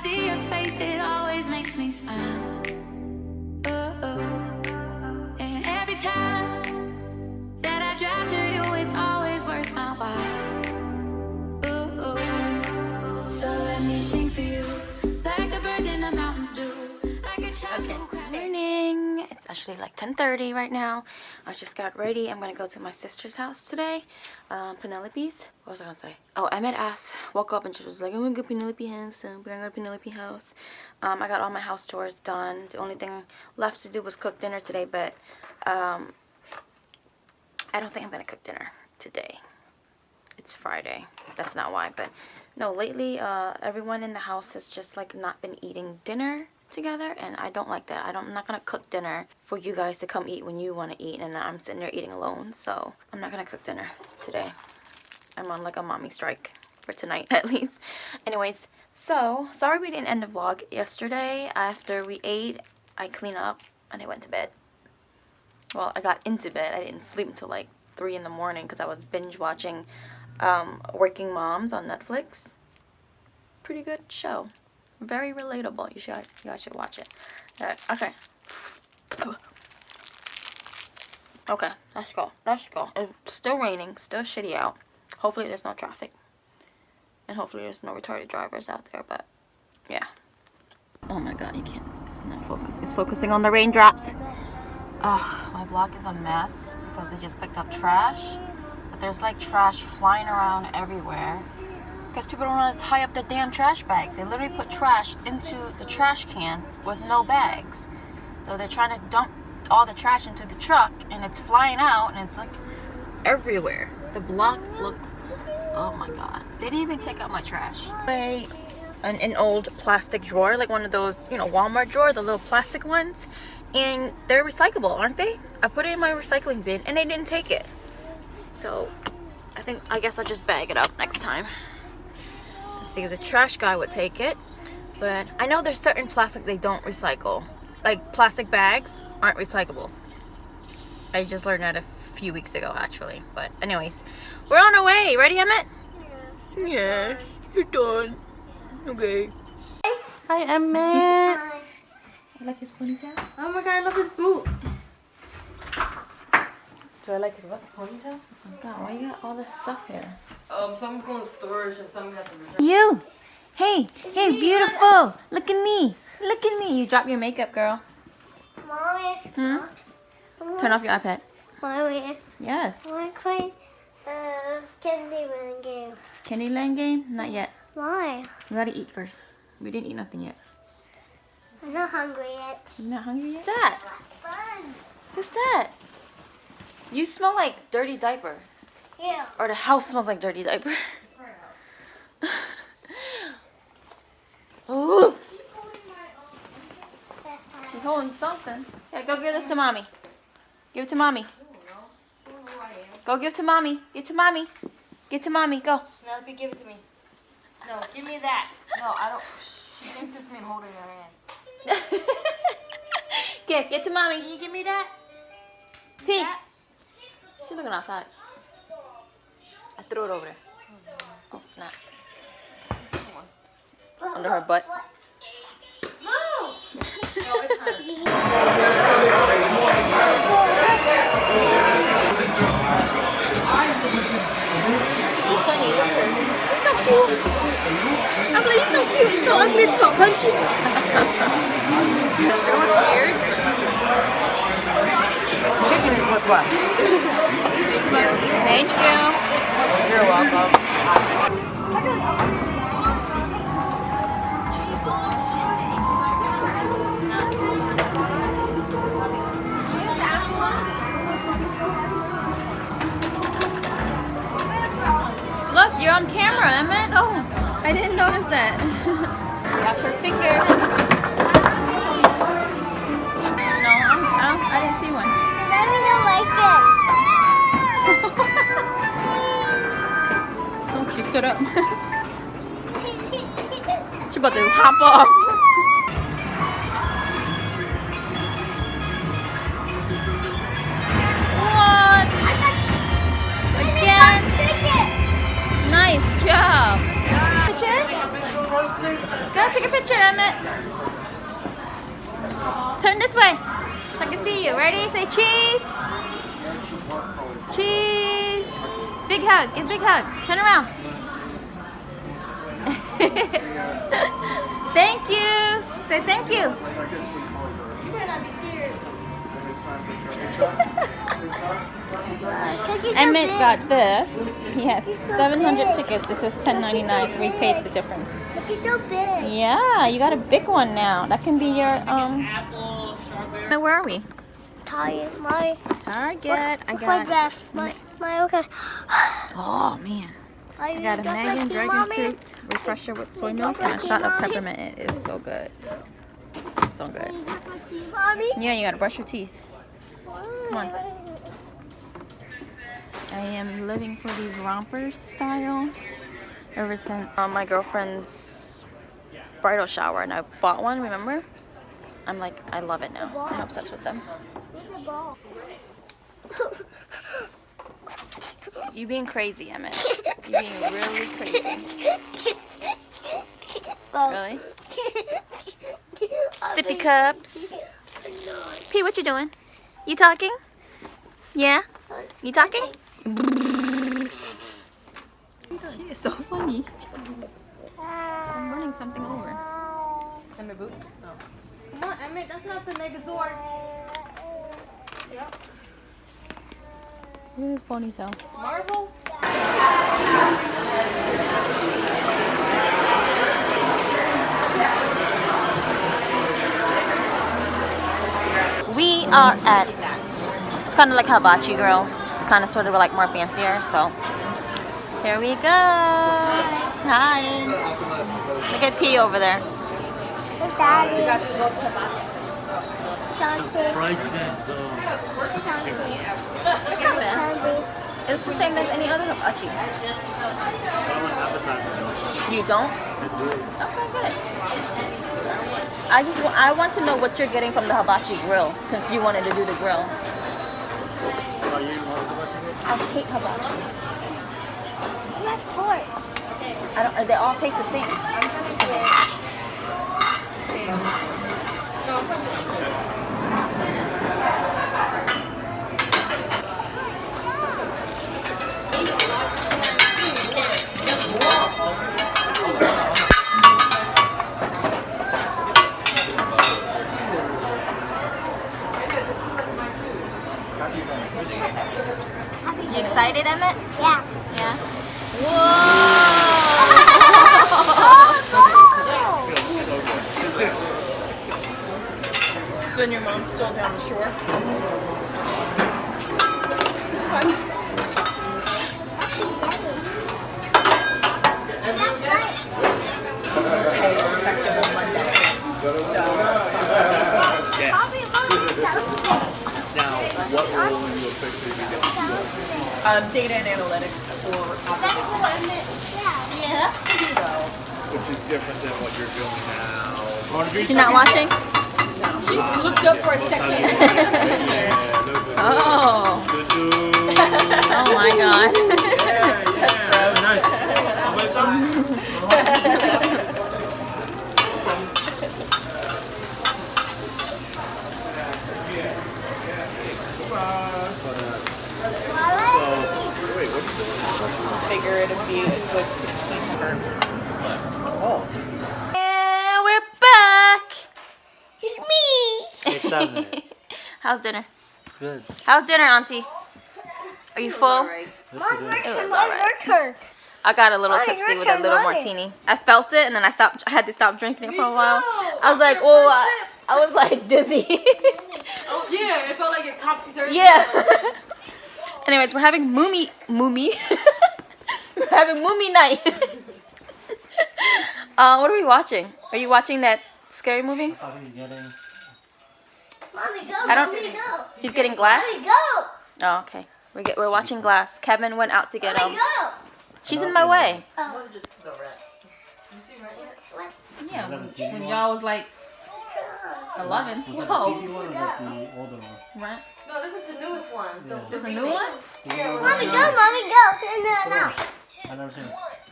see your face, it always makes me smile. And every time that I drive to you, it's always worth my while. So let me sing for you, like the birds in the mountains do. Okay, morning. It's actually like 10:30 right now. I just got ready. I'm gonna go to my sister's house today. Penelope's. What was I gonna say? Oh, Emmett woke up and she was like, I'm gonna go to Penelope's house. So we're gonna go to Penelope's house. I got all my house chores done. The only thing left to do was cook dinner today, but I don't think I'm gonna cook dinner today. It's Friday. That's not why, but no, lately everyone in the house has just like not been eating dinner together, and I don't like that. I'm not gonna cook dinner for you guys to come eat when you want to eat, and I'm sitting there eating alone. So I'm not gonna cook dinner today. I'm on like a mommy strike for tonight at least. Anyways, so sorry we didn't end the vlog yesterday. After we ate, I cleaned up and I went to bed. Well, I got into bed. I didn't sleep until like 3 in the morning because I was binge watching Working Moms on Netflix. Pretty good show. Very relatable. You guys should watch it. Okay. Okay, let's go. It's still raining. Still shitty out. Hopefully there's no traffic. And hopefully there's no retarded drivers out there, but yeah. Oh my god, you can't. It's not focused. It's focusing on the raindrops. Ugh, my block is a mess because I just picked up trash. But there's like trash flying around everywhere. Because people don't want to tie up their damn trash bags. They literally put trash into the trash can with no bags. So they're trying to dump all the trash into the truck, and it's flying out, and it's like everywhere. The block looks, oh my god. They didn't even take out my trash. An old plastic drawer, like one of those, you know, Walmart drawer, the little plastic ones. And they're recyclable, aren't they? I put it in my recycling bin, and they didn't take it. So I guess I'll just bag it up next time. See if the trash guy would take it, but I know there's certain plastic they don't recycle, like plastic bags aren't recyclables. I just learned that a few weeks ago actually. But anyways, we're on our way. Ready, Emmett? Yes, you're done. Okay. Hi, Emmett. I like his ponytail. Oh my god, I love his boots. Do I like his what? Ponytail? Oh god, why you got all this stuff here? Some going to storage and some got to return. You! Hey, beautiful! Look at me! Look at me! You dropped your makeup, girl. Mommy. Turn off your iPad. Mommy. Yes. I want to play Candyland game. Candyland game? Not yet. Why? We gotta eat first. We didn't eat nothing yet. I'm not hungry yet. You're not hungry yet? What's that? Fun. What's that? You smell like dirty diaper. Yeah. Or the house smells like dirty diaper. Ooh. She's holding something. Yeah, go give this to mommy. Give it to mommy. Go give it to mommy. Give it to mommy. Give it to mommy. Go. Penelope, give it to me. No, give me that. No, I don't. She thinks it's me holding her hand. Get it to mommy. Can you give me that? Pee. That? She's looking outside. I threw it over there. Oh, snaps. Under her butt. Move! No, it's her. He's funny. Look at her. I'm like, he's so cute. He's so ugly. It's so punchy. You know what's weird? Chicken is what's left. Thank you. You're welcome. Look, you're on camera, Emmett. Oh, I didn't notice that. Watch her fingers. No, I didn't see one. Let me know like it. Oh, she stood up. She about to hop off. What? Again? Nice job. Picture? Go take a picture, Emmett. Turn this way so I can see you. Ready? Say cheese. Cheese. Big hug. Give a big hug. Turn around. Thank you. Say thank you. You better not be scared. Emmett got this. He has 700 tickets. This was $10.99, so we paid the difference. Look, he's so big. Yeah, you got a big one now. That can be your Apple, strawberry. Where are we? Target. My Target. I my got. breath. My okay. Oh man. Are you I got a just Megan like you, dragon Mommy? fruit refresher with soy milk and a shot of peppermint. It is so good. So good. Are you just like you, Mommy? Yeah, you gotta brush your teeth. Come on. I am living for these rompers style ever since my girlfriend's bridal shower, and I bought one, remember? I'm like, I love it now. I'm obsessed with them. Where's the ball? You being crazy, Emmett. You being really crazy. Really? Sippy cups. P, what you doing? You talking? Yeah? You talking? She is so funny. I'm running something over. Emmett boots? No. Come on, Emmett. That's not the Megazord. Yep. Look at his ponytail. Marvel? We are at, it's kind of like Hibachi Grill, kind of sort of like more fancier, so here we go. Hi. Look at P over there. Where's Daddy? Shanti. Prices though. It's not bad. Shanti. It's the same as any other hibachi. I want appetizer. You don't? I do. Okay, good. I want to know what you're getting from the hibachi grill, since you wanted to do the grill. Are you eating all the hibachi? I hate hibachi. Where's pork? I don't. They all taste the same. You excited, Emmett? Yeah. Yeah. So and your mom's still down the shore? Now, what role will you officially be getting? Data and analytics or Yeah. Which is different than what you're doing now. You're not watching? She looked up for a second. Yeah, look at Oh. this. Oh my God. Yeah, nice. How about some? Wait, what are you doing? Figurative view is like 16 Oh. And we're back. It's me. It's 7. How's dinner? It's good. How's dinner, Auntie? Are you full? This Mom's is work. it. was Mom's alright. work her. I got a little Oh, tipsy you're with a little trying martini. I felt it, and then I had to stop drinking it for a while. too. I was like, oh, I was like dizzy. Oh, yeah, it felt like it topsy-turvy. Yeah. Anyways, we're having Moomy. We're having Moomy night. What are we watching? Are you watching that scary movie? I thought he was getting. Mommy, go. I don't- Mommy, go. He's getting Glass? Mommy, go. Oh, okay. We're watching Glass. Kevin went out to get Mommy, go. She's in my way. Oh. Just the rat. You see rat yet? What? Yeah. Is that the TV When one? y'all was like 11, Was that the 12. TV one or was that the older one? Right? No, this is the newest one. Yeah. There's a new one? Yeah, Mommy, go. Mommy, go. Sit in there now. I've never seen it.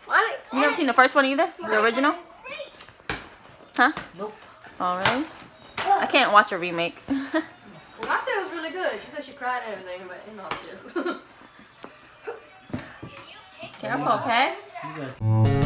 Mommy. You never seen the first one either? The original? Huh? Huh? Nope. Oh, really? I can't watch a remake. Well, I said it was really good. She said she cried and everything, but you know how it is. Careful, okay? You guys.